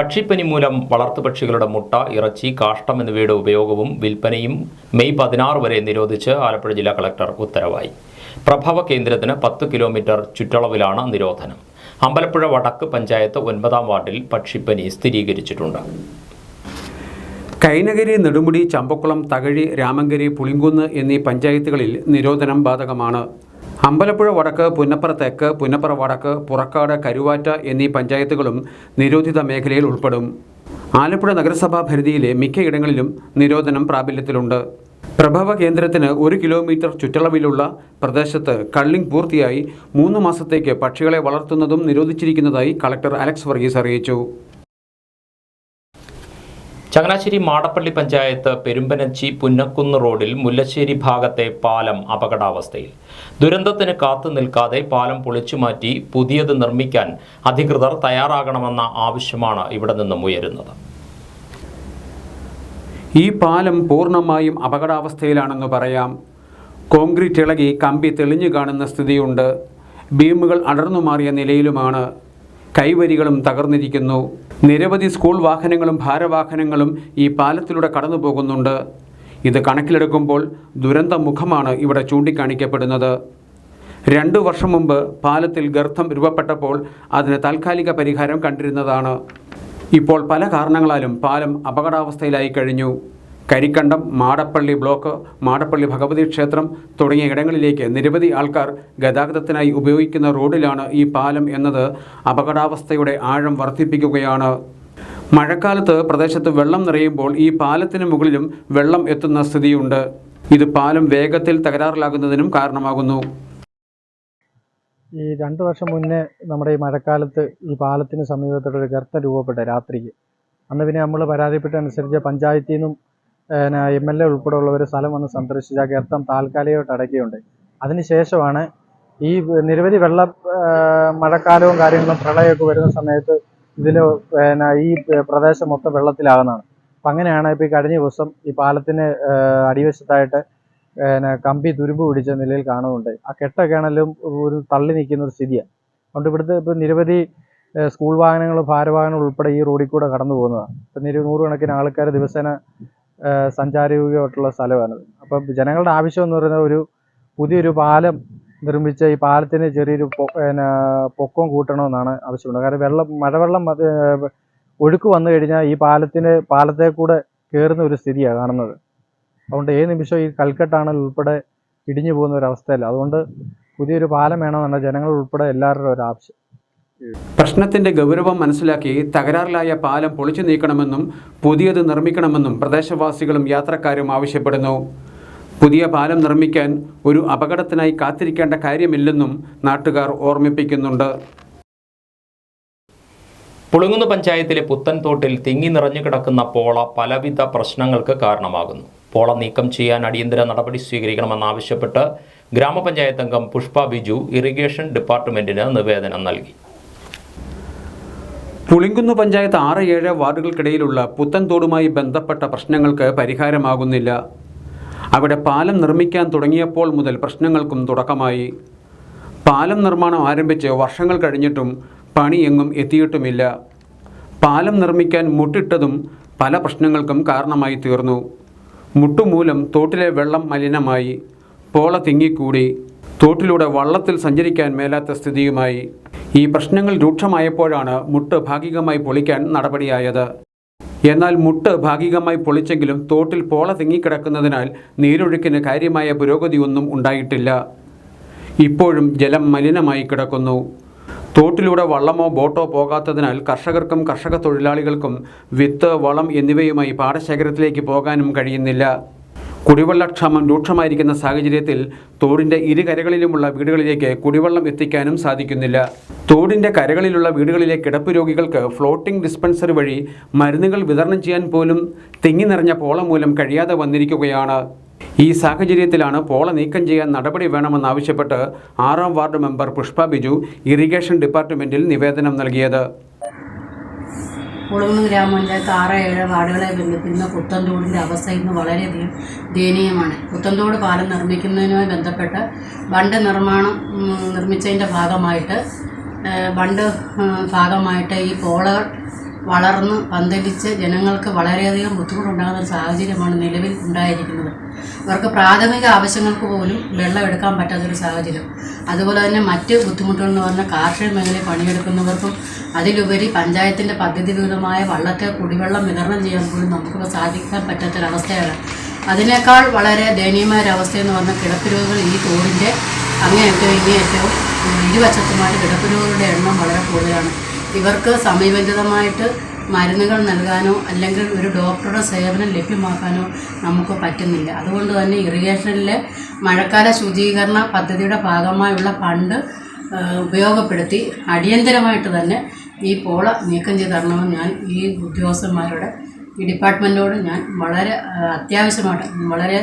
പക്ഷിപ്പനി മൂലം വളർത്തുപക്ഷികളുടെ മുട്ട, ഇറച്ചി, കാഷ്ടം എന്നിവയുടെ ഉപയോഗവും വിൽപ്പനയും മെയ് 16 വരെ നിരോധിച്ച് ആലപ്പുഴ ജില്ലാ കളക്ടർ ഉത്തരവായി. പ്രഭവ കേന്ദ്രത്തിന് 10 കിലോമീറ്റർ ചുറ്റളവിലാണ് നിരോധനം. അമ്പലപ്പുഴ വടക്ക് പഞ്ചായത്ത് 9-ാം വാർഡിൽ പക്ഷിപ്പനി സ്ഥിരീകരിച്ചിട്ടുണ്ട്. കൈനഗിരി, നെടുമുടി, ചമ്പക്കുളം, തകഴി, രാമങ്കരി, പുളിങ്കുന്ന് എന്നീ പഞ്ചായത്തുകളിൽ നിരോധനം ബാധകമാണ്. അമ്പലപ്പുഴ വടക്ക്, പുന്നപ്പറ തെക്ക്, പുന്നപ്പറ വടക്ക്, പുറക്കാട്, കരുവാറ്റ എന്നീ പഞ്ചായത്തുകളും നിരോധിത മേഖലയിൽ ഉൾപ്പെടും. ആലപ്പുഴ നഗരസഭാ പരിധിയിലെ മിക്കയിടങ്ങളിലും നിരോധനം പ്രാബല്യത്തിലുണ്ട്. പ്രഭവ കേന്ദ്രത്തിന് 1 കിലോമീറ്റർ ചുറ്റളവിലുള്ള പ്രദേശത്ത് കള്ളിംഗ് പൂർത്തിയായി 3 മാസത്തേക്ക് പക്ഷികളെ വളർത്തുന്നതും നിരോധിച്ചിരിക്കുന്നതായി കളക്ടർ അലക്സ് വർഗീസ് അറിയിച്ചു. ചങ്ങനാശ്ശേരി മാടപ്പള്ളി പഞ്ചായത്ത് പെരുമ്പനച്ചി പുന്നക്കുന്ന് റോഡിൽ മുല്ലശ്ശേരി ഭാഗത്തെ പാലം അപകടാവസ്ഥയിൽ. ദുരന്തത്തിന് കാത്തു നിൽക്കാതെ പാലം പൊളിച്ചുമാറ്റി പുതിയത് നിർമ്മിക്കാൻ അധികൃതർ തയ്യാറാകണമെന്ന ആവശ്യമാണ് ഇവിടെ നിന്നും ഉയരുന്നത്. ഈ പാലം പൂർണ്ണമായും അപകടാവസ്ഥയിലാണെന്ന് പറയാം. കോൺക്രീറ്റ് ഇളകി കമ്പി തെളിഞ്ഞു കാണുന്ന സ്ഥിതിയുണ്ട്. ബീമുകൾ അടർന്നു മാറിയ നിലയിലുമാണ്. കൈവരികളും തകർന്നിരിക്കുന്നു. നിരവധി സ്കൂൾ വാഹനങ്ങളും ഭാരവാഹനങ്ങളും ഈ പാലത്തിലൂടെ കടന്നു പോകുന്നുണ്ട്. ഇത് കണക്കിലെടുക്കുമ്പോൾ ദുരന്തമുഖമാണ് ഇവിടെ ചൂണ്ടിക്കാണിക്കപ്പെടുന്നത്. 2 വർഷം മുമ്പ് പാലത്തിൽ ഗർത്തം രൂപപ്പെട്ടപ്പോൾ അതിന് താൽക്കാലിക പരിഹാരം കണ്ടിരുന്നതാണ്. ഇപ്പോൾ പല കാരണങ്ങളാലും പാലം അപകടാവസ്ഥയിലായി കഴിഞ്ഞു. കരിക്കണ്ടം, മാടപ്പള്ളി ബ്ലോക്ക്, മാടപ്പള്ളി ഭഗവതി ക്ഷേത്രം തുടങ്ങിയ ഇടങ്ങളിലേക്ക് നിരവധി ആൾക്കാർ ഗതാഗതത്തിനായി ഉപയോഗിക്കുന്ന റോഡിലാണ് ഈ പാലം എന്നത് അപകടാവസ്ഥയുടെ ആഴം വർദ്ധിപ്പിക്കുകയാണ്. മഴക്കാലത്ത് പ്രദേശത്ത് വെള്ളം നിറയുമ്പോൾ ഈ പാലത്തിന് മുകളിലും വെള്ളം എത്തുന്ന സ്ഥിതിയുണ്ട്. ഇത് പാലം വേഗത്തിൽ തകരാറിലാകുന്നതിനും കാരണമാകുന്നു. ഈ 2 വർഷം മുന്നേ നമ്മുടെ ഈ മഴക്കാലത്ത് ഈ പാലത്തിന് സമീപത്തോടൊരു ഗർത്തം രൂപപ്പെട്ട രാത്രിക്ക്. അന്ന് പിന്നെ നമ്മൾ പരാതിപ്പെട്ടനുസരിച്ച് പഞ്ചായത്തിൽ നിന്നും MLA ഉൾപ്പെടെയുള്ളവർ സ്ഥലം വന്ന് സന്ദർശിച്ച് ആ ഗർത്തം താൽക്കാലികമായിട്ട് അടയ്ക്കുകയുണ്ട്. അതിനുശേഷമാണ് ഈ നിരവധി മഴക്കാലവും കാര്യങ്ങളും പ്രളയമൊക്കെ വരുന്ന സമയത്ത് ഇതിൽ ഈ പ്രദേശം മൊത്തം വെള്ളത്തിലാകുന്നതാണ്. അപ്പം അങ്ങനെയാണ് ഇപ്പോൾ ഈ കഴിഞ്ഞ ദിവസം ഈ പാലത്തിന് അടിവശത്തായിട്ട് കമ്പി തുരുമ്പ് പിടിച്ച നിലയിൽ കാണുന്നുണ്ട്. ആ കെട്ടൊക്കെ ആണെങ്കിലും ഒരു തള്ളി നിൽക്കുന്ന ഒരു സ്ഥിതിയാണ്. അതുകൊണ്ട് ഇവിടുത്തെ ഇപ്പോൾ നിരവധി സ്കൂൾ വാഹനങ്ങളും ഭാരവാഹനങ്ങളും ഉൾപ്പെടെ ഈ റോഡിൽ കൂടെ കടന്നു പോകുന്നതാണ്. ഇപ്പം 100 കണക്കിന് ആൾക്കാർ ദിവസേന സഞ്ചാരയോഗ്യമായിട്ടുള്ള സ്ഥലമാണിത്. അപ്പം ജനങ്ങളുടെ ആവശ്യം എന്ന് പറയുന്നത് പുതിയൊരു പാലം നിർമ്മിച്ച് ഈ പാലത്തിന് ചെറിയൊരു പൊക്കം കൂട്ടണമെന്നാണ് ആവശ്യമുള്ളത്. കാരണം മഴവെള്ളം ഒഴുക്ക് വന്നു കഴിഞ്ഞാൽ ഈ പാലത്തെ കൂടെ കയറുന്ന ഒരു സ്ഥിതിയാണ് കാണുന്നത്. അതുകൊണ്ട് ഏത് നിമിഷം ഈ കൽക്കെട്ടാണൽ ഉൾപ്പെടെ ഇടിഞ്ഞു പോകുന്ന ഒരു അവസ്ഥയല്ല. അതുകൊണ്ട് പുതിയൊരു പാലം വേണമെന്നാണ് ജനങ്ങൾ ഉൾപ്പെടെ എല്ലാവരുടെ ഒരു ആവശ്യം. പ്രശ്നത്തിന്റെ ഗൗരവം മനസ്സിലാക്കി തകരാറിലായ പാലം പൊളിച്ചു നീക്കണമെന്നും പുതിയത് നിർമ്മിക്കണമെന്നും പ്രദേശവാസികളും യാത്രക്കാരും ആവശ്യപ്പെടുന്നു. പുതിയ പാലം നിർമ്മിക്കാൻ ഒരു അപകടത്തിനായി കാത്തിരിക്കേണ്ട കാര്യമില്ലെന്നും നാട്ടുകാർ ഓർമ്മിപ്പിക്കുന്നുണ്ട്. പുളിങ്കുന്ന് പഞ്ചായത്തിലെ പുത്തൻതോട്ടിൽ തിങ്ങി നിറഞ്ഞു കിടക്കുന്ന പോള പലവിധ പ്രശ്നങ്ങൾക്ക് കാരണമാകുന്നു. പോള നീക്കം ചെയ്യാൻ അടിയന്തര നടപടി സ്വീകരിക്കണമെന്നാവശ്യപ്പെട്ട് ഗ്രാമപഞ്ചായത്ത് അംഗം പുഷ്പ ബിജു ഇറിഗേഷൻ ഡിപ്പാർട്ട്മെന്റിന് നിവേദനം നൽകി. പുളിങ്കുന്ന് പഞ്ചായത്ത് 6-7 വാർഡുകൾക്കിടയിലുള്ള പുത്തൻതോടുമായി ബന്ധപ്പെട്ട പ്രശ്നങ്ങൾക്ക് പരിഹാരമാകുന്നില്ല. അവിടെ പാലം നിർമ്മിക്കാൻ തുടങ്ങിയപ്പോൾ മുതൽ പ്രശ്നങ്ങൾക്കും തുടക്കമായി. പാലം നിർമ്മാണം ആരംഭിച്ച് വർഷങ്ങൾ കഴിഞ്ഞിട്ടും പണി എങ്ങും എത്തിയിട്ടുമില്ല. പാലം നിർമ്മിക്കാൻ മുട്ടിട്ടതും പല പ്രശ്നങ്ങൾക്കും കാരണമായി തീർന്നു. മുട്ടുമൂലം തോട്ടിലെ വെള്ളം മലിനമായി. പോള തിങ്ങിക്കൂടി. തോട്ടിലൂടെ വള്ളത്തിൽ സഞ്ചരിക്കാൻ മേലാത്ത സ്ഥിതിയുമായി. ഈ പ്രശ്നങ്ങൾ രൂക്ഷമായപ്പോഴാണ് മുട്ട് ഭാഗികമായി പൊളിക്കാൻ നടപടിയായത്. എന്നാൽ മുട്ട് ഭാഗികമായി പൊളിച്ചെങ്കിലും തോട്ടിൽ പോള തിങ്ങിക്കിടക്കുന്നതിനാൽ നീരൊഴുക്കിന് കാര്യമായ പുരോഗതിയൊന്നും ഉണ്ടായിട്ടില്ല. ഇപ്പോഴും ജലം മലിനമായി കിടക്കുന്നു. തോട്ടിലൂടെ വള്ളമോ ബോട്ടോ പോകാത്തതിനാൽ കർഷകർക്കും കർഷക തൊഴിലാളികൾക്കും വിത്ത്, വളം എന്നിവയുമായി പാടശേഖരത്തിലേക്ക് പോകാനും കഴിയുന്നില്ല. കുടിവെള്ളക്ഷാമം രൂക്ഷമായിരിക്കുന്ന സാഹചര്യത്തിൽ തോടിൻ്റെ ഇരുകരകളിലുമുള്ള വീടുകളിലേക്ക് കുടിവെള്ളം എത്തിക്കാനും സാധിക്കുന്നില്ല. തോടിൻ്റെ കരകളിലുള്ള വീടുകളിലെ കിടപ്പ് രോഗികൾക്ക് ഫ്ലോട്ടിംഗ് ഡിസ്പെൻസറി വഴി മരുന്നുകൾ വിതരണം ചെയ്യാൻ പോലും തിങ്ങി നിറഞ്ഞ പോള മൂലം കഴിയാതെ വന്നിരിക്കുകയാണ്. ഈ സാഹചര്യത്തിലാണ് പോള നീക്കം ചെയ്യാൻ നടപടി വേണമെന്നാവശ്യപ്പെട്ട് 6-ാം ward member Pushpa Biju irrigation ഡിപ്പാർട്ട്മെന്റിൽ നിവേദനം നൽകിയത്. പുളിങ്കുന്ന് ഗ്രാമപഞ്ചായത്ത് 6-7 വാർഡുകളെ ബന്ധിപ്പിക്കുന്ന പുത്തൻതോടിൻ്റെ അവസ്ഥ ഇന്ന് വളരെയധികം ദയനീയമാണ്. പുത്തൻതോട് പാലം നിർമ്മിക്കുന്നതിനുമായി ബന്ധപ്പെട്ട് ബണ്ട് നിർമ്മിച്ചതിൻ്റെ ഭാഗമായിട്ട് ഈ പോളകൾ വളർന്ന് പന്തലിച്ച് ജനങ്ങൾക്ക് വളരെയധികം ബുദ്ധിമുട്ടുണ്ടാകുന്ന ഒരു സാഹചര്യമാണ് നിലവിൽ ഉണ്ടായിരിക്കുന്നത്. ഇവർക്ക് പ്രാഥമിക ആവശ്യങ്ങൾക്ക് പോലും വെള്ളം എടുക്കാൻ പറ്റാത്തൊരു സാഹചര്യം. അതുപോലെ തന്നെ മറ്റ് ബുദ്ധിമുട്ടുകൾ എന്ന് പറഞ്ഞാൽ കാർഷിക മേഖലയിൽ പണിയെടുക്കുന്നവർക്കും അതിലുപരി പഞ്ചായത്തിൻ്റെ പദ്ധതി വിഹിതമായ വള്ളത്തെ കുടിവെള്ളം വിതരണം ചെയ്യാൻ പോലും നമുക്കിപ്പോൾ സാധിക്കാൻ പറ്റാത്തൊരവസ്ഥയാണ്. അതിനേക്കാൾ വളരെ ദയനീയമായ ഒരവസ്ഥയെന്ന് പറഞ്ഞാൽ കിടപ്പ് രോഗികൾ ഈ തോടിൻ്റെ അങ്ങേയറ്റവും ഇങ്ങേയറ്റവും ഇരുവശത്തുമായിട്ട് കിടപ്പ് രോഗികളുടെ എണ്ണം വളരെ കൂടുതലാണ്. ഇവർക്ക് സമയബന്ധിതമായിട്ട് മരുന്നുകൾ നൽകാനോ അല്ലെങ്കിൽ ഒരു ഡോക്ടറുടെ സേവനം ലഭ്യമാക്കാനോ നമുക്ക് പറ്റുന്നില്ല. അതുകൊണ്ട് തന്നെ ഇറിഗേഷനിലെ മഴക്കാല ശുചീകരണ പദ്ധതിയുടെ ഭാഗമായുള്ള ഫണ്ട് ഉപയോഗപ്പെടുത്തി അടിയന്തരമായിട്ട് തന്നെ ഈ പോള നീക്കം ചെയ്ത് തരണമെന്ന് ഞാൻ ഈ ഉദ്യോഗസ്ഥന്മാരോട് ഈ ഡിപ്പാർട്ട്മെൻറ്റോട് ഞാൻ വളരെ അത്യാവശ്യമായിട്ട് വളരെ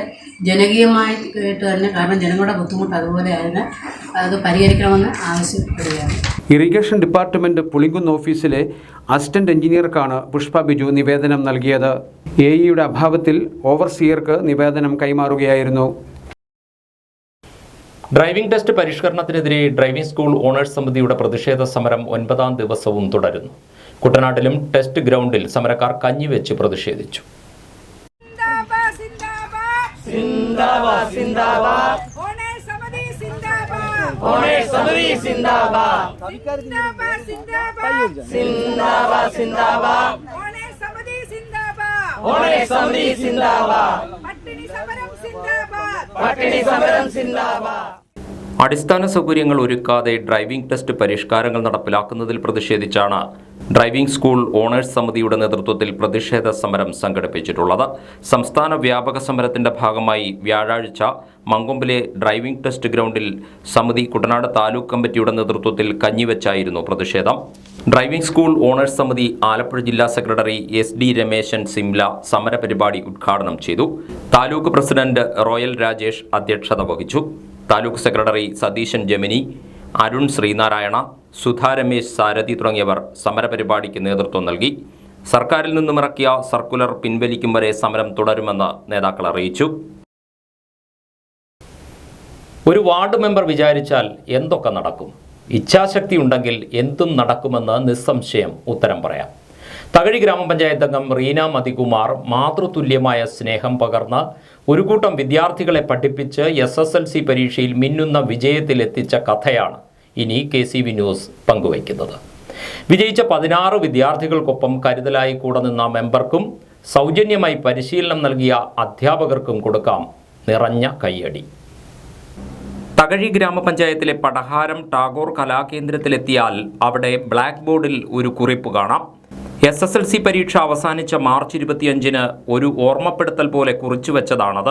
ജനകീയമായിട്ട് തന്നെ, കാരണം ജനങ്ങളുടെ ബുദ്ധിമുട്ട് അതുപോലെ അതിനെ അത് പരിഹരിക്കണമെന്ന് ആവശ്യപ്പെടുകയാണ്. ഇറിഗേഷൻ ഡിപ്പാർട്ട്മെൻറ്റ് പുളിങ്കുന്ന് ഓഫീസിലെ അസിസ്റ്റന്റ് എഞ്ചിനീയർക്കാണ് പുഷ്പ ബിജു നിവേദനം നൽകിയത്. എഇയുടെ അഭാവത്തിൽ ഓവർസിയർക്ക് നിവേദനം കൈമാറുകയായിരുന്നു. ഡ്രൈവിംഗ് ടെസ്റ്റ് പരിഷ്കരണത്തിനെതിരെ ഡ്രൈവിംഗ് സ്കൂൾ ഓണേഴ്സ് സമിതിയുടെ പ്രതിഷേധ സമരം 9ാം ദിവസവും തുടരുന്നു. കുട്ടനാട്ടിലും ടെസ്റ്റ് ഗ്രൗണ്ടിൽ സമരക്കാർ കഞ്ഞിവെച്ച് പ്രതിഷേധിച്ചു. അടിസ്ഥാന സൗകര്യങ്ങൾ ഒരുക്കാതെ ഡ്രൈവിംഗ് ടെസ്റ്റ് പരിഷ്കാരങ്ങൾ നടപ്പിലാക്കുന്നതിൽ പ്രതിഷേധിച്ചാണ് ഡ്രൈവിംഗ് സ്കൂൾ ഓണേഴ്സ് സമിതിയുടെ നേതൃത്വത്തിൽ പ്രതിഷേധ സമരം സംഘടിപ്പിച്ചിട്ടുള്ളത്. സംസ്ഥാന വ്യാപക സമരത്തിന്റെ ഭാഗമായി വ്യാഴാഴ്ച മങ്കൊമ്പിലെ ഡ്രൈവിംഗ് ടെസ്റ്റ് ഗ്രൗണ്ടിൽ സമിതി കുട്ടനാട് താലൂക്ക് കമ്മിറ്റിയുടെ നേതൃത്വത്തിൽ കഞ്ഞിവെച്ചായിരുന്നു പ്രതിഷേധം. ഡ്രൈവിംഗ് സ്കൂൾ ഓണേഴ്സ് സമിതി ആലപ്പുഴ ജില്ലാ സെക്രട്ടറി SD രമേശൻ സിംല സമരപരിപാടി ഉദ്ഘാടനം ചെയ്തു. താലൂക്ക് പ്രസിഡന്റ് റോയൽ രാജേഷ് അധ്യക്ഷത വഹിച്ചു. താലൂക്ക് സെക്രട്ടറി സതീശൻ ജമിനി, അരുൺ ശ്രീനാരായണ, സുധാ രമേശ് സാരഥി തുടങ്ങിയവർ സമരപരിപാടിക്ക് നേതൃത്വം നൽകി. സർക്കാരിൽ നിന്നും ഇറക്കിയ സർക്കുലർ പിൻവലിക്കും വരെ സമരം തുടരുമെന്ന് നേതാക്കൾ അറിയിച്ചു. ഒരു വാർഡ് മെമ്പർ വിചാരിച്ചാൽ എന്തൊക്കെ നടക്കും? ഇച്ഛാശക്തി ഉണ്ടെങ്കിൽ എന്തും നടക്കുമെന്ന് നിസ്സംശയം ഉത്തരം പറയാം. തകഴി ഗ്രാമപഞ്ചായത്ത് അംഗം റീന മതികുമാർ മാതൃതുല്യമായ സ്നേഹം പകർന്ന് ഒരു കൂട്ടം വിദ്യാർത്ഥികളെ പഠിപ്പിച്ച് SSLC പരീക്ഷയിൽ മിന്നുന്ന വിജയത്തിലെത്തിച്ച കഥയാണ് ഇനി KCV ന്യൂസ് പങ്കുവയ്ക്കുന്നത്. വിജയിച്ച 16 വിദ്യാർത്ഥികൾക്കൊപ്പം കരുതലായി കൂടെ നിന്ന മെമ്പർക്കും സൗജന്യമായി പരിശീലനം നൽകിയ അധ്യാപകർക്കും കൊടുക്കാം നിറഞ്ഞ കയ്യടി. തകഴി ഗ്രാമപഞ്ചായത്തിലെ പടഹാരം ടാഗോർ കലാകേന്ദ്രത്തിലെത്തിയാൽ അവിടെ ബ്ലാക്ക് ബോർഡിൽ ഒരു കുറിപ്പ് കാണാം. SSLC പരീക്ഷ അവസാനിച്ച മാർച്ച് 25-ന് ഒരു ഓർമ്മപ്പെടുത്തൽ പോലെ കുറിച്ചു വെച്ചതാണത്.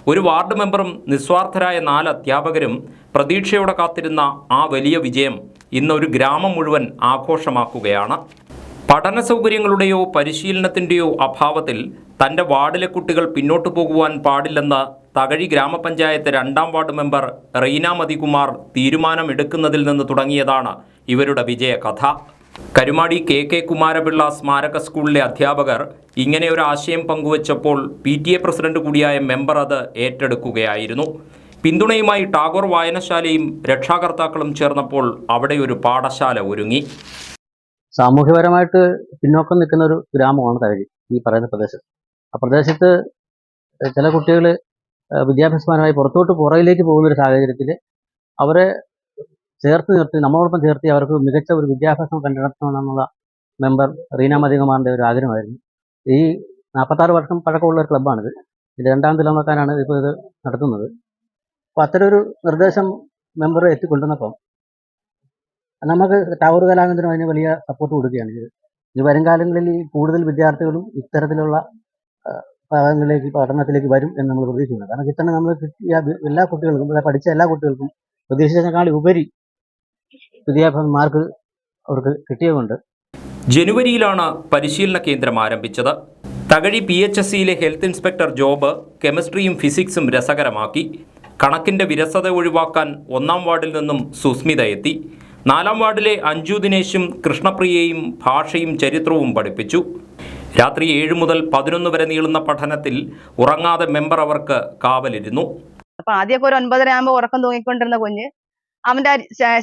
ഒരു വാർഡ് മെമ്പറും നിസ്വാർത്ഥരായ 4 അധ്യാപകരും പ്രതീക്ഷയോടെ കാത്തിരുന്ന ആ വലിയ വിജയം ഇന്നൊരു ഗ്രാമം മുഴുവൻ ആഘോഷമാക്കുകയാണ്. പഠന സൗകര്യങ്ങളുടെയോ പരിശീലനത്തിൻ്റെയോ അഭാവത്തിൽ തൻ്റെ വാർഡിലെ കുട്ടികൾ പിന്നോട്ടു പോകുവാൻ പാടില്ലെന്ന് തകഴി ഗ്രാമപഞ്ചായത്ത് 2ാം വാർഡ് മെമ്പർ റീന മതികുമാർ തീരുമാനമെടുക്കുന്നതിൽ നിന്ന് തുടങ്ങിയതാണ് ഇവരുടെ വിജയകഥ. കരുമാടി KK കുമാരപിള്ള സ്മാരക സ്കൂളിലെ അധ്യാപകർ ഇങ്ങനെ ഒരു ആശയം പങ്കുവച്ചപ്പോൾ PTA പ്രസിഡന്റ് കൂടിയായ മെമ്പർ അത് ഏറ്റെടുക്കുകയായിരുന്നു. പിന്തുണയുമായി ടാഗോർ വായനശാലയും രക്ഷാകർത്താക്കളും ചേർന്നപ്പോൾ അവിടെ ഒരു പാഠശാല ഒരുങ്ങി. സാമൂഹ്യപരമായിട്ട് പിന്നോക്കം നിൽക്കുന്ന ഒരു ഗ്രാമമാണ് തകഴി, ഈ പറയുന്ന പ്രദേശം. ആ പ്രദേശത്ത് ചില കുട്ടികൾ വിദ്യാഭ്യാസപരമായി പുറകിലേക്ക് പോകുന്ന ഒരു സാഹചര്യത്തിൽ അവരെ ചേർത്ത് നിർത്തി, നമ്മളോടൊപ്പം ചേർത്തി അവർക്ക് മികച്ച ഒരു വിദ്യാഭ്യാസം കണ്ടെത്തണമെന്നുള്ള മെമ്പർ റീന മതികുമാറിൻ്റെ ഒരു ആഗ്രഹമായിരുന്നു. ഈ 46 വർഷം പഴക്കമുള്ള ഒരു ക്ലബ്ബാണിത്. ഇത് 2ാം തലമുറക്കാരാണ് ഇപ്പോൾ ഇത് നടത്തുന്നത്. അപ്പോൾ അത്തരമൊരു നിർദ്ദേശം മെമ്പർ എത്തിക്കൊണ്ടുവന്നപ്പം നമുക്ക് ടാഗോർ കലാകേന്ദ്രം അതിന് വലിയ സപ്പോർട്ട് കൊടുക്കുകയാണ് ചെയ്തത്. ഈ വരും കാലങ്ങളിൽ കൂടുതൽ വിദ്യാർത്ഥികളും ഇത്തരത്തിലുള്ള ഭാഗങ്ങളിലേക്ക് പഠനത്തിലേക്ക് വരും എന്ന് നമ്മൾ പ്രതീക്ഷിക്കുന്നു. കാരണം കിട്ടുന്ന നമ്മൾ കിട്ടിയ എല്ലാ കുട്ടികൾക്കും, പഠിച്ച എല്ലാ കുട്ടികൾക്കും പ്രതീക്ഷിച്ചതിനേക്കാൾ ഉപരി വിദ്യാഭ്യാസ മാർക്ക് അവർക്ക് കിട്ടിയതുകൊണ്ട് ജനുവരിയിലാണ് പരിശീലന കേന്ദ്രം ആരംഭിച്ചത്. തകഴി PHSCയിലെ ഹെൽത്ത് ഇൻസ്പെക്ടർ ജോബ് കെമിസ്ട്രിയും ഫിസിക്സും രസകരമാക്കി. കണക്കിൻ്റെ വിരസത ഒഴിവാക്കാൻ 1ാം വാർഡിൽ നിന്നും സുസ്മിത എത്തി. 4ാം വാർഡിലെ അഞ്ജു ദിനേശും കൃഷ്ണപ്രിയയും ഭാഷയും ചരിത്രവും പഠിപ്പിച്ചു. രാത്രി 7 മുതൽ 11 വരെ നീളുന്ന പഠനത്തിൽ ഉറങ്ങാതെ മെമ്പർ അവർക്ക് കാവലിരുന്നു. അപ്പൊ ആദ്യമൊക്കെ ഒരു 9:30 ആകുമ്പോൾ ഉറക്കം തൂങ്ങിക്കൊണ്ടിരുന്ന കുഞ്ഞ് അവന്റെ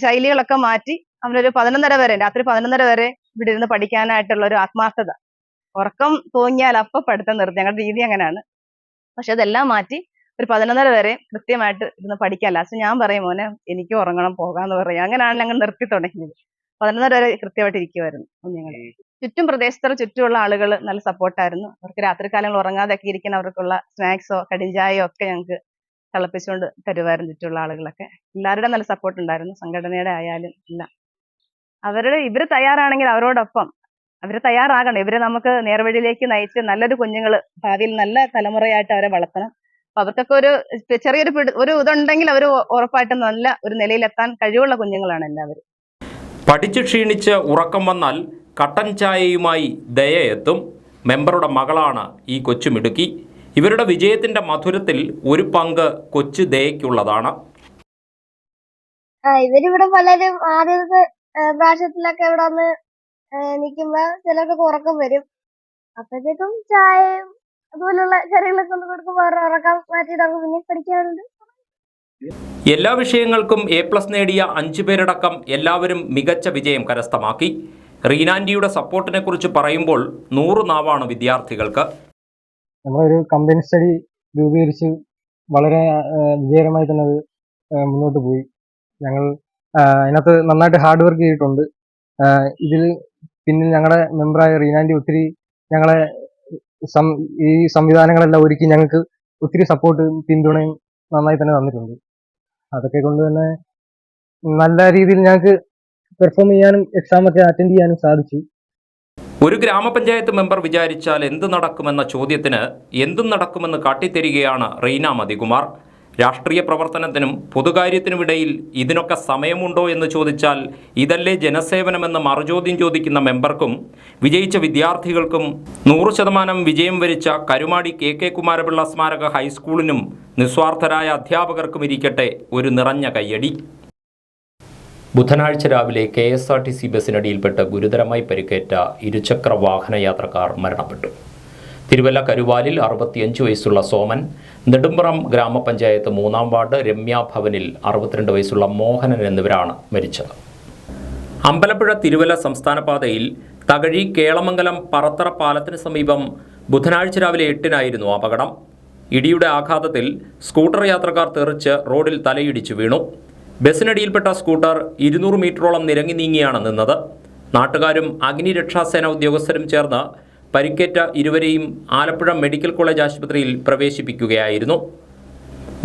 ശൈലികളൊക്കെ മാറ്റി അവനൊരു 11:30 വരെ, രാത്രി 11:30 വരെ ഇവിടെ ഇരുന്ന് പഠിക്കാനായിട്ടുള്ള ഒരു ആത്മാർത്ഥത. ഉറക്കം തൂങ്ങിയാൽ അപ്പം പഠിത്തം നിർത്തി. ഞങ്ങളുടെ രീതി അങ്ങനെയാണ്. പക്ഷെ അതെല്ലാം മാറ്റി ഒരു 11:30 വരെ കൃത്യമായിട്ട് ഇരുന്ന് പഠിക്കാൻ. ലാസ്റ്റ് ഞാൻ പറയും, മോനെ എനിക്ക് ഉറങ്ങണം, പോകാന്ന് പറയും. അങ്ങനെയാണ് ഞങ്ങൾ നിർത്തി തുടങ്ങിയത്. 11:30 വരെ കൃത്യമായിട്ട് ഇരിക്കുമായിരുന്നു കുഞ്ഞുങ്ങൾ. ചുറ്റും പ്രദേശത്തുള്ള ചുറ്റുമുള്ള ആളുകൾ നല്ല സപ്പോർട്ടായിരുന്നു. അവർക്ക് രാത്രി കാലങ്ങൾ ഉറങ്ങാതൊക്കെ ഇരിക്കാൻ അവർക്കുള്ള സ്നാക്സോ കടിഞ്ചായയോ ഒക്കെ ഞങ്ങൾക്ക് തിളപ്പിച്ചുകൊണ്ട് തരുമായിരുന്നു ചുറ്റുമുള്ള ആളുകളൊക്കെ. എല്ലാവരുടെ നല്ല സപ്പോർട്ട് ഉണ്ടായിരുന്നു, സംഘടനയുടെ ആയാലും എല്ലാം. ഇവര് തയ്യാറാണെങ്കിൽ അവരോടൊപ്പം അവര് തയ്യാറാകണം. ഇവരെ നമുക്ക് നേർവഴിയിലേക്ക് നയിച്ച് നല്ലൊരു കുഞ്ഞുങ്ങൾ ഭാവിയിൽ നല്ല തലമുറയായിട്ട് അവരെ വളർത്തണം. അപ്പൊ അവർക്കൊക്കെ ഒരു ചെറിയൊരു ഒരു ഇതുണ്ടെങ്കിൽ അവർ ഉറപ്പായിട്ടും നല്ല ഒരു നിലയിലെത്താൻ കഴിവുള്ള കുഞ്ഞുങ്ങളാണ് എല്ലാവരും. പഠിച്ചു ക്ഷീണിച്ച് ഉറക്കം വന്നാൽ കട്ടൻ ചായയുമായി ദയ എത്തും. മെമ്പറുടെ മകളാണ് ഈ കൊച്ചുമിടുക്കി. ഇവരുടെ വിജയത്തിന്റെ മധുരത്തിൽ ഒരു പങ്ക് കൊച്ചു ദയയ്ക്കുള്ളതാണ്. ഇവരിവിടെ പലരും ആദ്യത്തെ പ്രാവശ്യത്തിലൊക്കെ ഇവിടെ വന്ന് നിൽക്കുമ്പോ ചിലർക്ക് ഉറക്കം വരും. അപ്പോഴത്തേക്കും ചായയും അതുപോലുള്ള കറികളൊക്കെ ഒന്ന് കൊടുക്കുമ്പോൾ അവരുടെ ഉറക്കം മാറ്റിയിട്ട് അവർക്ക് പിന്നെ പഠിക്കാറുണ്ട്. എല്ലാ വിഷയങ്ങൾക്കും A+ നേടിയ 5 പേരടക്കം എല്ലാവരും മികച്ച വിജയം കരസ്ഥമാക്കി. റീനാൻഡിയുടെ സപ്പോർട്ടിനെ കുറിച്ച് പറയുമ്പോൾ 100 നാവാണ് വിദ്യാർത്ഥികൾക്ക്. നമ്മളൊരു കമ്പൈൻ സ്റ്റഡി രൂപീകരിച്ച് വളരെ വിജയകരമായി തന്നെ അത് മുന്നോട്ട് പോയി. ഞങ്ങൾ അതിനകത്ത് നന്നായിട്ട് ഹാർഡ് വർക്ക് ചെയ്തിട്ടുണ്ട്. ഇതിൽ പിന്നെ ഞങ്ങളുടെ മെമ്പറായ റീനാൻഡി ഒത്തിരി ഞങ്ങളെ ഈ സംവിധാനങ്ങളെല്ലാം ഒരുക്കി ഞങ്ങൾക്ക് ഒത്തിരി സപ്പോർട്ടും പിന്തുണയും നന്നായി തന്നെ തന്നിട്ടുണ്ട്. അതൊക്കെ കൊണ്ട് തന്നെ നല്ല രീതിയിൽ ഞങ്ങൾക്ക് പെർഫോം ചെയ്യാനും എക്സാമൊക്കെ അറ്റൻഡ് ചെയ്യാനും സാധിച്ചു. ഒരു ഗ്രാമപഞ്ചായത്ത് മെമ്പർ വിചാരിച്ചാൽ എന്ത് നടക്കുമെന്ന ചോദ്യത്തിന് എന്തും നടക്കുമെന്ന് കാട്ടിത്തരികയാണ് റീന മതികുമാർ. രാഷ്ട്രീയ പ്രവർത്തനത്തിനും പൊതുകാര്യത്തിനുമിടയിൽ ഇതിനൊക്കെ സമയമുണ്ടോ എന്ന് ചോദിച്ചാൽ ഇതല്ലേ ജനസേവനമെന്ന് മറുചോദ്യം ചോദിക്കുന്ന മെമ്പർക്കും വിജയിച്ച വിദ്യാർത്ഥികൾക്കും 100% വിജയം വരിച്ച കരുമാടി KK കുമാരപിള്ള സ്മാരക ഹൈസ്കൂളിനും നിസ്വാർത്ഥരായ അധ്യാപകർക്കും ഇരിക്കട്ടെ ഒരു നിറഞ്ഞ കയ്യടി. ബുധനാഴ്ച രാവിലെ KSRTC ബസ്സിനടിയിൽപ്പെട്ട് ഗുരുതരമായി പരിക്കേറ്റ ഇരുചക്ര വാഹന യാത്രക്കാർ മരണപ്പെട്ടു. തിരുവല്ല കരുവാലിൽ 65 വയസ്സുള്ള സോമൻ, നെടുമ്പ്രം ഗ്രാമപഞ്ചായത്ത് 3-ാം വാർഡ് രമ്യ ഭവനിൽ 62 വയസ്സുള്ള മോഹനൻ എന്നിവരാണ് മരിച്ചത്. അമ്പലപ്പുഴ തിരുവല്ല സംസ്ഥാന പാതയിൽ തകഴി കേളമംഗലം പറത്തറ പാലത്തിന് സമീപം ബുധനാഴ്ച രാവിലെ 8-നായിരുന്നു അപകടം. ഇടിയുടെ ആഘാതത്തിൽ സ്കൂട്ടർ യാത്രക്കാർ തെറിച്ച് റോഡിൽ തലയിടിച്ചു വീണു. ബസ്സിനടിയിൽപ്പെട്ട സ്കൂട്ടർ 200 മീറ്ററോളം നിരങ്ങി നീങ്ങിയാണ് നിന്നത്. നാട്ടുകാരും അഗ്നിരക്ഷാസേന ഉദ്യോഗസ്ഥരും ചേർന്ന് പരിക്കേറ്റ ഇരുവരെയും ആലപ്പുഴ മെഡിക്കൽ കോളേജ് ആശുപത്രിയിൽ പ്രവേശിപ്പിക്കുകയായിരുന്നു.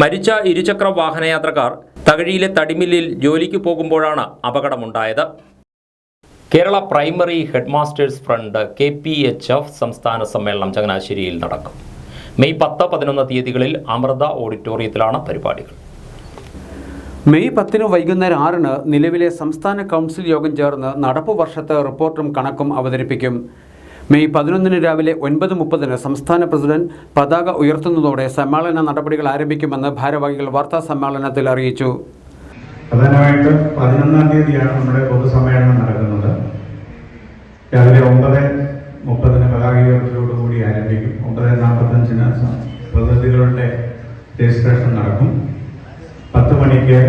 മരിച്ച ഇരുചക്ര വാഹനയാത്രക്കാർ തകഴിയിലെ തടിമില്ലിൽ ജോലിക്ക് പോകുമ്പോഴാണ് അപകടമുണ്ടായത്. Kerala primary head masters front KPHF സംസ്ഥാന സമ്മേളനം ചങ്ങനാശ്ശേരിയിൽ നടക്കും. മെയ് 10-11 തീയതികളിൽ അമൃത ഓഡിറ്റോറിയത്തിലാണ് പരിപാടികൾ. മെയ് 10 വൈകുന്നേരം 6-ന് നിലവിലെ സംസ്ഥാന കൗൺസിൽ യോഗം ചേർന്ന് നടപ്പു വർഷത്തെ റിപ്പോർട്ടും കണക്കും അവതരിപ്പിക്കും. മെയ് 11 രാവിലെ 9:30 സംസ്ഥാന പ്രസിഡന്റ് പതാക ഉയർത്തുന്നതോടെ സമ്മേളന നടപടികൾ ആരംഭിക്കുമെന്ന് ഭാരവാഹികൾ വാർത്താ സമ്മേളനത്തിൽ അറിയിച്ചു. പ്രധാനമായിട്ട് 11-ാം തീയതിയാണ് നമ്മുടെ പൊതുസമ്മേളനം നടക്കുന്നത്. രാവിലെ 9:30 പതാക ഉയർത്തലോടുകൂടി ആരംഭിക്കും. 9:45 പ്രതിനിധികളുടെ രജിസ്ട്രേഷൻ നടക്കും. 10 മണിക്ക്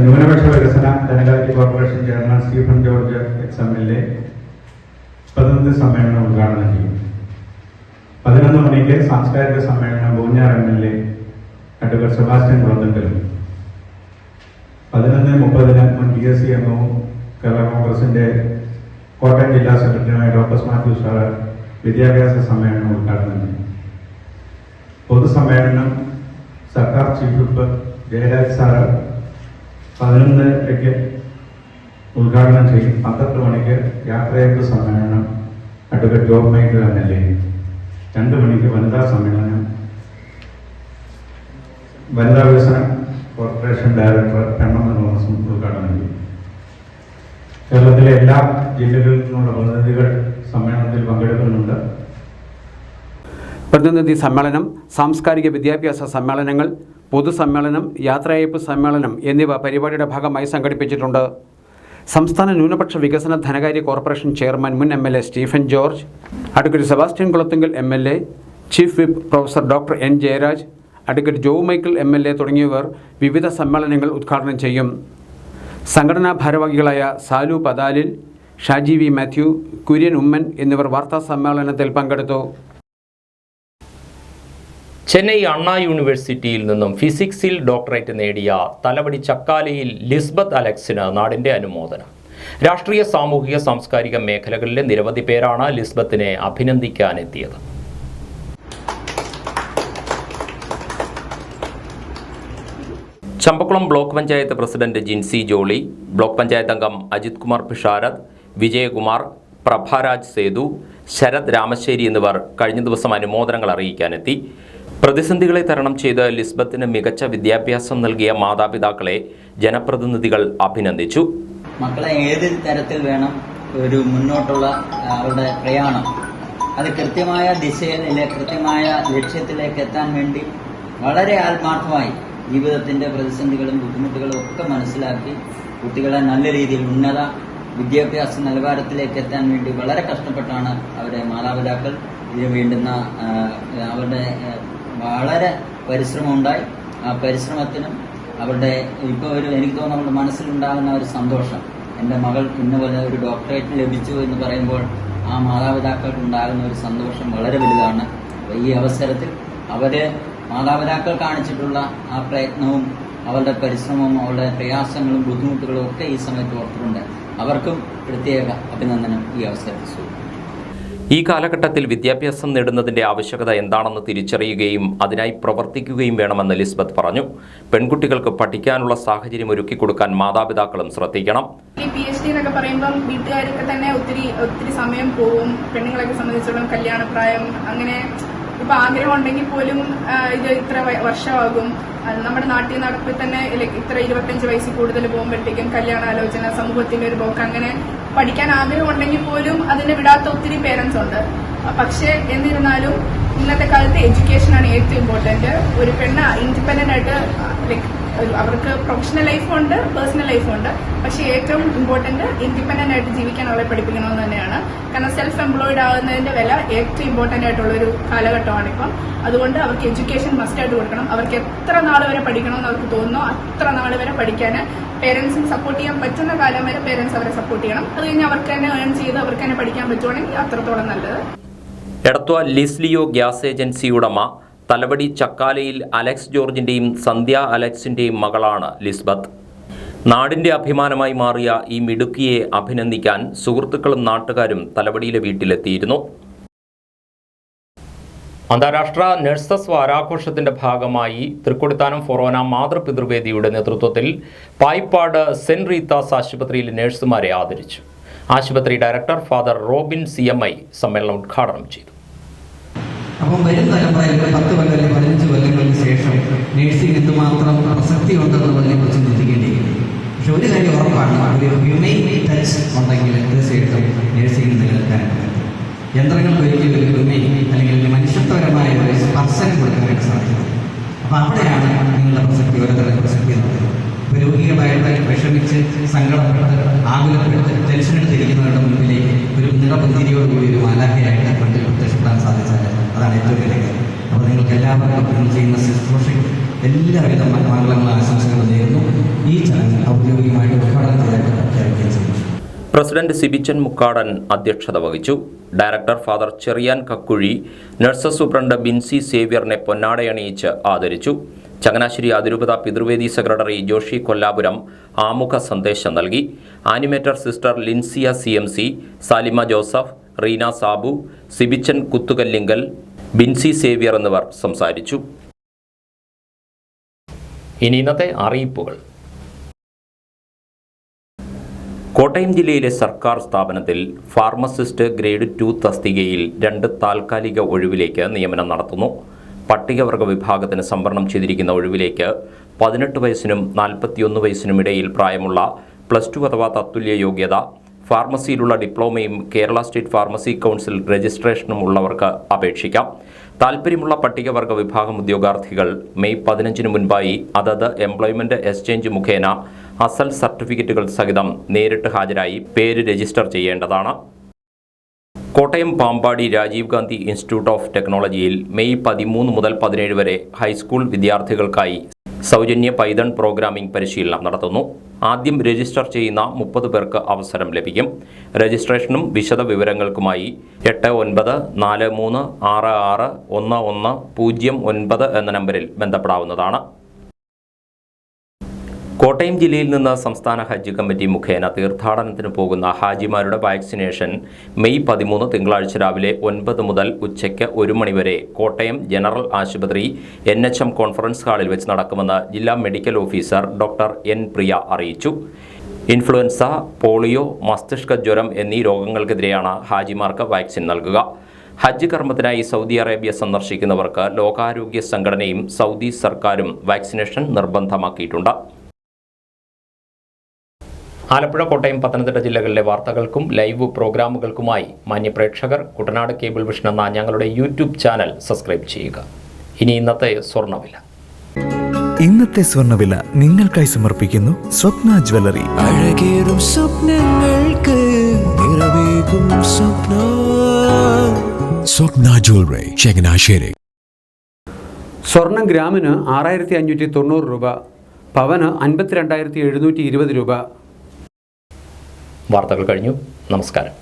ന്യൂനപക്ഷ വികസന ധനകാര്യ corporation chairman Stephen George XMLA പ്രതിനിധി സമ്മേളനം ഉദ്ഘാടനം ചെയ്യും. 11 മണിക്ക് സാംസ്കാരിക സമ്മേളനം പൂഞ്ഞാർ MLA അഡ്വക്കേറ്റ് സെബാസ്റ്റ്യൻ കുളത്തുങ്കലും 11:30 മുൻ PSC അംഗവും കേരള കോൺഗ്രസിന്റെ കോട്ടയം ജില്ലാ സെക്രട്ടറിയുമായ ഡോക്ടർ മാത്യു സാർ വിദ്യാഭ്യാസ സമ്മേളനം ഉദ്ഘാടനം ചെയ്യും. പൊതുസമ്മേളനം സർക്കാർ ചീഫ് വിപ്പ് ജയരാജ് സാറ് 11:00 ഉദ്ഘാടനം ചെയ്യും. 12 മണിക്ക് യാത്രയപ്പ് സമ്മേളനം അഡ്വക്കേറ്റ് ജോബ് മൈക്കിൾ MLA. 2 മണിക്ക് വനിതാ സമ്മേളനം വനിതാ വികസന കോർപ്പറേഷൻ ഡയറക്ടർ പെണ്ണമ്മ തോമസും ഉദ്ഘാടനം ചെയ്യും. കേരളത്തിലെ എല്ലാ ജില്ലകളിൽ നിന്നുള്ള പ്രതിനിധികൾ സമ്മേളനത്തിൽ പങ്കെടുക്കുന്നുണ്ട്. പ്രതിനിധി സമ്മേളനം, സാംസ്കാരിക വിദ്യാഭ്യാസ സമ്മേളനങ്ങൾ, പൊതുസമ്മേളനം, യാത്രയയപ്പ് സമ്മേളനം എന്നിവ പരിപാടിയുടെ ഭാഗമായി സംഘടിപ്പിച്ചിട്ടുണ്ട്. സംസ്ഥാന ന്യൂനപക്ഷ വികസന ധനകാര്യ കോർപ്പറേഷൻ ചെയർമാൻ മുൻ MLA Stephen George, advocate Sebastian Kulathunkal MLA, chief whip professor doctor N Jayaraj, advocate job Michael MLA തുടങ്ങിയവർ വിവിധ സമ്മേളനങ്ങൾ ഉദ്ഘാടനം ചെയ്യും. സംഘടനാ ഭാരവാഹികളായ സാലു പതാലിൽ, ഷാജി വി മാത്യു, കുര്യൻ ഉമ്മൻ എന്നിവർ വാർത്താ സമ്മേളനത്തിൽ പങ്കെടുത്തു. ചെന്നൈ അണ്ണാ യൂണിവേഴ്സിറ്റിയിൽ നിന്നും ഫിസിക്സിൽ ഡോക്ടറേറ്റ് നേടിയ തലവടി ചക്കാലയിൽ ലിസ്ബത്ത് അലക്സിന് നാടിന്റെ അനുമോദനം. രാഷ്ട്രീയ, സാമൂഹിക, സാംസ്കാരിക മേഖലകളിലെ നിരവധി പേരാണ് ലിസ്ബത്തിനെ അഭിനന്ദിക്കാനെത്തിയത്. Champakulam block panchayat president Jincy Jolly, block panchayat അംഗം അജിത് കുമാർ പിഷാരത്, വിജയകുമാർ, പ്രഭാരാജ് സേതു, ശരത് രാമശ്ശേരി എന്നിവർ കഴിഞ്ഞ ദിവസം അനുമോദനങ്ങൾ അറിയിക്കാനെത്തി. പ്രതിസന്ധികളെ തരണം ചെയ്ത് ലിസ്ബത്തിന് മികച്ച വിദ്യാഭ്യാസം നൽകിയ മാതാപിതാക്കളെ ജനപ്രതിനിധികൾ അഭിനന്ദിച്ചു. മക്കളെ ഏത് തരത്തിൽ വേണം ഒരു മുന്നോട്ടുള്ള അവരുടെ പ്രയാണം, അത് കൃത്യമായ ദിശയിൽ കൃത്യമായ ലക്ഷ്യത്തിലേക്ക് എത്താൻ വേണ്ടി വളരെ ആത്മാർത്ഥമായി ജീവിതത്തിന്റെ പ്രതിസന്ധികളും ബുദ്ധിമുട്ടുകളും ഒക്കെ മനസ്സിലാക്കി കുട്ടികളെ നല്ല രീതിയിൽ ഉന്നത വിദ്യാഭ്യാസ നിലവാരത്തിലേക്ക് എത്താൻ വേണ്ടി വളരെ കഷ്ടപ്പെട്ടാണ് അവരുടെ മാതാപിതാക്കൾ ഇതിനു വേണ്ടുന്ന അവരുടെ വളരെ പരിശ്രമമുണ്ടായി. ആ പരിശ്രമത്തിനും അവരുടെ ഇപ്പോൾ എനിക്ക് തോന്നുന്നു അവരുടെ മനസ്സിലുണ്ടാകുന്ന ഒരു സന്തോഷം, എൻ്റെ മകൾ ഇന്നുപോലെ ഒരു ഡോക്ടറേറ്റ് ലഭിച്ചു എന്ന് പറയുമ്പോൾ ആ മാതാപിതാക്കൾക്ക് ഉണ്ടാകുന്ന ഒരു സന്തോഷം വളരെ വലുതാണ്. ഈ അവസരത്തിൽ മാതാപിതാക്കൾ കാണിച്ചിട്ടുള്ള ആ പ്രയത്നവും അവരുടെ പരിശ്രമവും അവരുടെ പ്രയാസങ്ങളും ബുദ്ധിമുട്ടുകളും ഒക്കെ ഈ സമയത്ത് ഓർത്തിട്ടുണ്ട്. അവർക്കും പ്രത്യേക അഭിനന്ദനം ഈ അവസരത്തിൽ സൂചിപ്പിക്കുന്നു. ഈ കാലഘട്ടത്തിൽ വിദ്യാഭ്യാസം നേടുന്നതിന്റെ ആവശ്യകത എന്താണെന്ന് തിരിച്ചറിയുകയും അതിനായി പ്രവർത്തിക്കുകയും വേണമെന്ന് ലിസ്ബത്ത് പറഞ്ഞു. പെൺകുട്ടികൾക്ക് പഠിക്കാനുള്ള സാഹചര്യം ഒരുക്കി കൊടുക്കാൻ മാതാപിതാക്കളും ശ്രദ്ധിക്കണം. ഈ PhD എന്നൊക്കെ പറയുമ്പം വീട്ടുകാരൊക്കെ തന്നെ ഒത്തിരി സമയം പോവും. പെണ്ണുങ്ങളൊക്കെ സംബന്ധിച്ചിടത്തോളം കല്യാണപ്രായം അങ്ങനെ ഇപ്പൊ ആഗ്രഹം ഉണ്ടെങ്കിൽ പോലും ഇത് ഇത്ര വർഷമാകും. നമ്മുടെ നാട്ടിൽ നടപ്പിൽ തന്നെ ഇത്ര 25 വയസ്സിൽ കൂടുതൽ പോകുമ്പോഴത്തേക്കും കല്യാണാലോചന, സമൂഹത്തിന്റെ ഒരു പോക്ക്, അങ്ങനെ പഠിക്കാൻ ആഗ്രഹം ഉണ്ടെങ്കിൽ പോലും അതിനെ വിടാത്ത ഒത്തിരി പേരൻസ് ഉണ്ട്. പക്ഷെ എന്നിരുന്നാലും ഇന്നത്തെ കാലത്ത് എഡ്യൂക്കേഷനാണ് ഏറ്റവും ഇമ്പോർട്ടന്റ്. ഒരു പെണ്ണ് ഇൻഡിപെൻഡന്റ് ആയിട്ട് അവർക്ക് പ്രൊഫഷണൽ ലൈഫുണ്ട്, പേഴ്സണൽ ലൈഫുണ്ട്. പക്ഷെ ഏറ്റവും ഇമ്പോർട്ടന്റ് ഇൻഡിപെൻഡന്റ് ആയിട്ട് ജീവിക്കാൻ അവളെ പഠിപ്പിക്കണമെന്ന് തന്നെയാണ്. കാരണം സെൽഫ് എംപ്ലോയിഡ് ആകുന്നതിന്റെ വില ഏറ്റവും ഇമ്പോർട്ടന്റ് ആയിട്ടുള്ളൊരു കാലഘട്ടമാണ് ഇപ്പം. അതുകൊണ്ട് അവർക്ക് എഡ്യൂക്കേഷൻ മസ്റ്റായിട്ട് കൊടുക്കണം. അവർക്ക് എത്ര നാൾ വരെ പഠിക്കണമെന്ന് അവർക്ക് തോന്നുന്നോ അത്ര നാൾ വരെ പഠിക്കാൻ പേരൻസിന് സപ്പോർട്ട് ചെയ്യാൻ പറ്റുന്ന കാലം വരെ പേരൻസ് അവരെ സപ്പോർട്ട് ചെയ്യണം. അത് കഴിഞ്ഞ് അവർക്ക് തന്നെ ഏൺ ചെയ്ത് അവർക്ക് തന്നെ പഠിക്കാൻ പറ്റുവാണെങ്കിൽ അത്രത്തോളം നല്ലത്. എടത്വ ലിസ്ലിയോ ഗ്യാസ് ഏജൻസി ഉടമ തലവടി ചക്കാലയിൽ അലക്സ് ജോർജിന്റെയും സന്ധ്യ അലക്സിന്റെയും മകളാണ് ലിസ്ബത്ത്. നാടിന്റെ അഭിമാനമായി മാറിയ ഈ മിടുക്കിയെ അഭിനന്ദിക്കാൻ സുഹൃത്തുക്കളും നാട്ടുകാരും തലവടിയിലെ വീട്ടിലെത്തിയിരുന്നു. അന്താരാഷ്ട്ര നഴ്സസ് വാരാഘോഷത്തിന്റെ ഭാഗമായി തൃക്കൊടിത്താനം ഫൊറോന മാതൃപിതൃവേദിയുടെ നേതൃത്വത്തിൽ പായിപ്പാട് സെന്റ് റീത്താസ് ആശുപത്രിയിലെ നഴ്സുമാരെ ആദരിച്ചു. ആശുപത്രി ഡയറക്ടർ ഫാദർ റോബിൻ CMI സമ്മേളനം ഉദ്ഘാടനം ചെയ്തു. അപ്പം വരും തലമുറയിൽ 10 കൊല്ലം 15 കൊല്ലങ്ങൾക്ക് ശേഷം നേഴ്സിംഗ് എന്തുമാത്രം പ്രസക്തി ഉണ്ടെന്നുള്ളതിനെക്കുറിച്ച് ചിന്തിക്കേണ്ടിയിരിക്കുന്നു. പക്ഷെ ഒരു കാര്യം ഉറപ്പാണ്, ഒരു ഹ്യൂമൻ ടച്ച് ഉണ്ടെങ്കിൽ തീർച്ചയായിട്ടും നേഴ്സിംഗ് നിലനിൽക്കാൻ യന്ത്രങ്ങൾക്ക് ഒരിക്കലും ഒരു ഹ്യൂമൻ അല്ലെങ്കിൽ മനുഷ്യത്വപരമായ ഒരു സ്പർശനം കൊടുക്കാനായിട്ട് സാധിക്കും. അപ്പം അവിടെയാണ് നിങ്ങളുടെ പ്രസക്തി, ഓരോരുത്തരുടെ പ്രസക്തി എന്നുള്ളത്. ഇപ്പോൾ രോഗികളായിട്ട് വിഷമിച്ച് സങ്കടപ്പെട്ട് ആകുലപ്പെട്ട് ടെൻഷനെടുത്തിരിക്കുന്നവരുടെ മുൻപിലേക്ക് ഒരു നിറപുന്തിരിയോടുകൂടി ഒരു മാലാഖയായിട്ട് ഫ്രണ്ടിൽ പ്രത്യക്ഷപ്പെടാൻ സാധിച്ചാൽ അതാണ് ഏറ്റവും വലിയ കാര്യം. അപ്പോൾ നിങ്ങൾക്ക് എല്ലാവർക്കും നിങ്ങൾ ചെയ്യുന്ന ശുശ്രൂഷയും എല്ലാവിധ മംഗളങ്ങളും ആശംസകളും നേരുന്നു. ഈ ചടങ്ങ് ഔദ്യോഗികമായിട്ട് ഉദ്ഘാടനം ചെയ്യാൻ പ്രഖ്യാപിക്കുകയും ചെയ്തു. പ്രസിഡന്റ് സിബിച്ചൻ മുക്കാടൻ അധ്യക്ഷത വഹിച്ചു. Director father Cheriyan Kakkuzhi nurses superintendent Binsy സേവ്യറിനെ പൊന്നാടയണിയിച്ച് ആദരിച്ചു. ചങ്ങനാശ്ശേരി അതിരൂപത പിതൃവേദി സെക്രട്ടറി ജോഷി കൊല്ലാപുരം ആമുഖ സന്ദേശം നൽകി. Animator sister Linsiya CMC, Salima Joseph, Reena Sabu, Sibichan Kuthukallinkal, Binsy Xavier എന്നിവർ സംസാരിച്ചു. ഇനി ഇന്നത്തെ അറിയിപ്പുകൾ. കോട്ടയം ജില്ലയിലെ സർക്കാർ സ്ഥാപനത്തിൽ ഫാർമസിസ്റ്റ് ഗ്രേഡ് 2 തസ്തികയിൽ 2 താൽക്കാലിക ഒഴിവിലേക്ക് നിയമനം നടത്തുന്നു. പട്ടികവർഗ വിഭാഗത്തിന് സംവരണം ചെയ്തിരിക്കുന്ന ഒഴിവിലേക്ക് 18 വയസ്സിനും 41 വയസ്സിനും ഇടയിൽ പ്രായമുള്ള +2 അഥവാ തത്തുല്യ യോഗ്യത, ഫാർമസിയിലുള്ള ഡിപ്ലോമയും കേരള സ്റ്റേറ്റ് ഫാർമസി കൗൺസിൽ രജിസ്ട്രേഷനും ഉള്ളവർക്ക് അപേക്ഷിക്കാം. താൽപ്പര്യമുള്ള പട്ടികവർഗ വിഭാഗം ഉദ്യോഗാർത്ഥികൾ മെയ് 15 മുൻപായി അതത് എംപ്ലോയ്മെന്റ് എക്സ്ചേഞ്ച് മുഖേന അസൽ സർട്ടിഫിക്കറ്റുകൾ സഹിതം നേരിട്ട് ഹാജരായി പേര് രജിസ്റ്റർ ചെയ്യേണ്ടതാണ്. കോട്ടയം പാമ്പാടി രാജീവ് ഗാന്ധി ഇൻസ്റ്റിറ്റ്യൂട്ട് ഓഫ് ടെക്നോളജിയിൽ മെയ് 13 മുതൽ 17 വരെ ഹൈസ്കൂൾ വിദ്യാർത്ഥികൾക്കായി സൗജന്യ പൈതൺ പ്രോഗ്രാമിംഗ് പരിശീലനം നടത്തുന്നു. ആദ്യം രജിസ്റ്റർ ചെയ്യുന്ന 30 പേർക്ക് അവസരം ലഭിക്കും. രജിസ്ട്രേഷനും വിശദ വിവരങ്ങൾക്കുമായി 8943661109 എന്ന നമ്പറിൽ ബന്ധപ്പെടാവുന്നതാണ്. കോട്ടയം ജില്ലയിൽ നിന്ന് സംസ്ഥാന ഹജ്ജ് കമ്മിറ്റി മുഖേന തീർത്ഥാടനത്തിന് പോകുന്ന ഹാജിമാരുടെ വാക്സിനേഷൻ മെയ് 13 തിങ്കളാഴ്ച രാവിലെ 9 മുതൽ ഉച്ചയ്ക്ക് 1 മണി വരെ കോട്ടയം ജനറൽ ആശുപത്രി NHM കോൺഫറൻസ് ഹാളിൽ വെച്ച് നടക്കുമെന്ന് ജില്ലാ മെഡിക്കൽ ഓഫീസർ ഡോക്ടർ N. പ്രിയ അറിയിച്ചു. ഇൻഫ്ലുവൻസ, പോളിയോ, മസ്തിഷ്ക ജ്വരം എന്നീ രോഗങ്ങൾക്കെതിരെയാണ് ഹാജിമാർക്ക് വാക്സിൻ നൽകുക. ഹജ്ജ് കർമ്മത്തിനായി സൗദി അറേബ്യ സന്ദർശിക്കുന്നവർക്ക് ലോകാരോഗ്യ സംഘടനയും സൗദി സർക്കാരും വാക്സിനേഷൻ നിർബന്ധമാക്കിയിട്ടുണ്ട്. ആലപ്പുഴ, കോട്ടയം, പത്തനംതിട്ട ജില്ലകളിലെ വാർത്തകൾക്കും ലൈവ് പ്രോഗ്രാമുകൾക്കുമായി മാന്യപ്രേക്ഷകർ കുട്ടനാട് കേബിൾ വിഷൻ എന്ന ഞങ്ങളുടെ യൂട്യൂബ് ചാനൽ സബ്സ്ക്രൈബ് ചെയ്യുക. ഇനി ഇന്നത്തെ സ്വർണ്ണവില. ഇന്നത്തെ സ്വർണ്ണവില നിങ്ങൾക്കായി സമർപ്പിക്കുന്നു സ്വപ്ന ജ്വല്ലറി. അഴകേറും സ്വപ്നങ്ങൾക്ക് നിറവേകും സ്വപ്ന ജ്വല്ലറി, ചങ്ങനാശ്ശേരി. സ്വർണം ഗ്രാമിന് 6590 രൂപ, പവന് 52,720 രൂപ. വാർത്തകൾ കഴിഞ്ഞു. നമസ്കാരം.